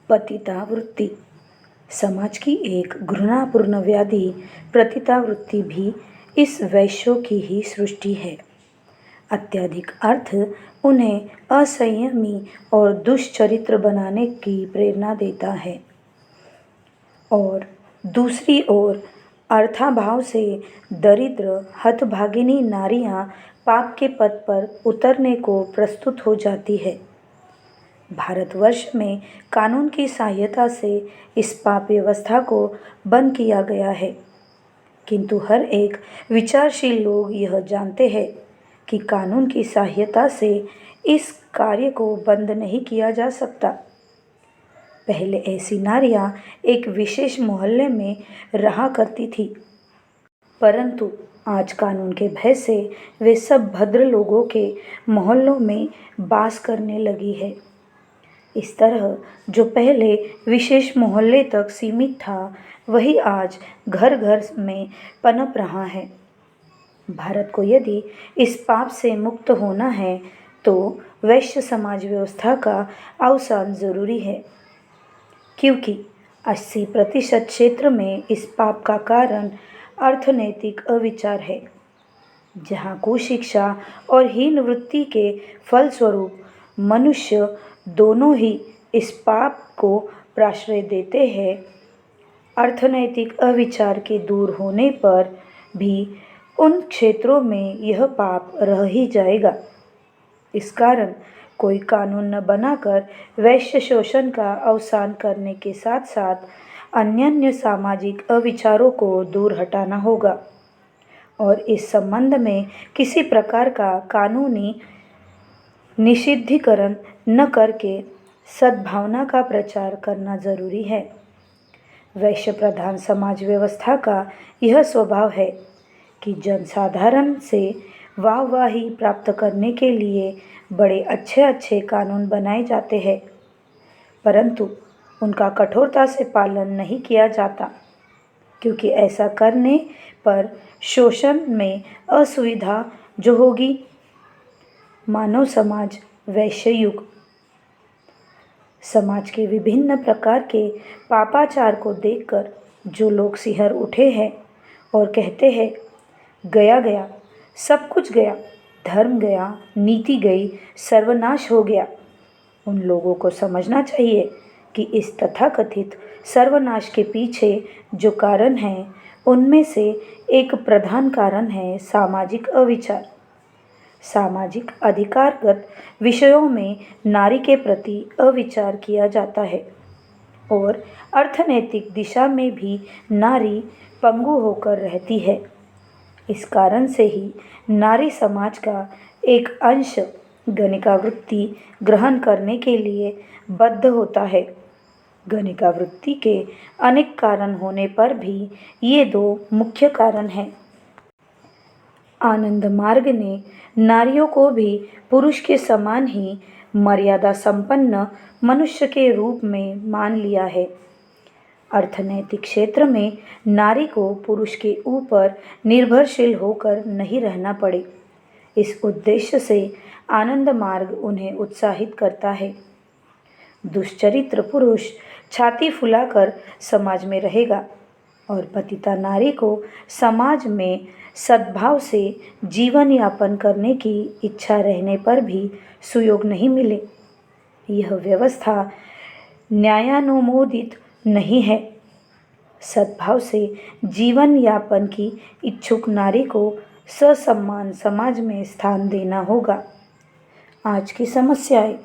पतितावृत्ति समाज की एक घृणापूर्ण व्याधि पतितावृत्ति भी इस वैश्यों की ही सृष्टि है। अत्यधिक अर्थ उन्हें असंयमी और दुष्चरित्र बनाने की प्रेरणा देता है और दूसरी ओर अर्थाभाव से दरिद्र हतभागिनी नारियां पाप के पथ पर उतरने को प्रस्तुत हो जाती है। भारतवर्ष में कानून की सहायता से इस पाप व्यवस्था को बंद किया गया है, किंतु हर एक विचारशील लोग यह जानते हैं कि कानून की सहायता से इस कार्य को बंद नहीं किया जा सकता। पहले ऐसी नारियां एक विशेष मोहल्ले में रहा करती थी, परंतु आज कानून के भय से वे सब भद्र लोगों के मोहल्लों में वास करने लगी है। इस तरह जो पहले विशेष मोहल्ले तक सीमित था, वही आज घर घर में पनप रहा है। भारत को यदि इस पाप से मुक्त होना है तो वैश्य समाज व्यवस्था का अवसान जरूरी है, क्योंकि 80% क्षेत्र में इस पाप का कारण अर्थनैतिक अविचार है, जहाँ कुशिक्षा और हीन वृत्ति के फलस्वरूप मनुष्य दोनों ही इस पाप को प्रश्रय देते हैं। अर्थनैतिक अविचार के दूर होने पर भी उन क्षेत्रों में यह पाप रह ही जाएगा। इस कारण कोई कानून न बनाकर वैश्य शोषण का अवसान करने के साथ साथ अन्य सामाजिक अविचारों को दूर हटाना होगा और इस संबंध में किसी प्रकार का कानूनी निषिद्धीकरण न करके सद्भावना का प्रचार करना जरूरी है। वैश्य प्रधान समाज व्यवस्था का यह स्वभाव है कि जनसाधारण से वाहवाही प्राप्त करने के लिए बड़े अच्छे अच्छे कानून बनाए जाते हैं, परंतु उनका कठोरता से पालन नहीं किया जाता, क्योंकि ऐसा करने पर शोषण में असुविधा जो होगी। मानव समाज वैश्य युग समाज के विभिन्न प्रकार के पापाचार को देखकर जो लोग सिहर उठे हैं और कहते हैं, गया गया, सब कुछ गया, धर्म गया, नीति गई, सर्वनाश हो गया, उन लोगों को समझना चाहिए कि इस तथाकथित सर्वनाश के पीछे जो कारण है, उनमें से एक प्रधान कारण है सामाजिक अविचार। सामाजिक अधिकारगत विषयों में नारी के प्रति अविचार किया जाता है और अर्थनैतिक दिशा में भी नारी पंगु होकर रहती है। इस कारण से ही नारी समाज का एक अंश गणिकावृत्ति ग्रहण करने के लिए बद्ध होता है। गणिकावृत्ति के अनेक कारण होने पर भी ये दो मुख्य कारण हैं। आनंद मार्ग ने नारियों को भी पुरुष के समान ही मर्यादा संपन्न मनुष्य के रूप में मान लिया है। अर्थनैतिक क्षेत्र में नारी को पुरुष के ऊपर निर्भरशील होकर नहीं रहना पड़े, इस उद्देश्य से आनंद मार्ग उन्हें उत्साहित करता है। दुष्चरित्र पुरुष छाती फुलाकर समाज में रहेगा और पतिता नारी को समाज में सद्भाव से जीवन यापन करने की इच्छा रहने पर भी सुयोग नहीं मिले। यह व्यवस्था न्यायानुमोदित नहीं है। सद्भाव से जीवन यापन की इच्छुक नारी को ससम्मान समाज में स्थान देना होगा। आज की समस्याएं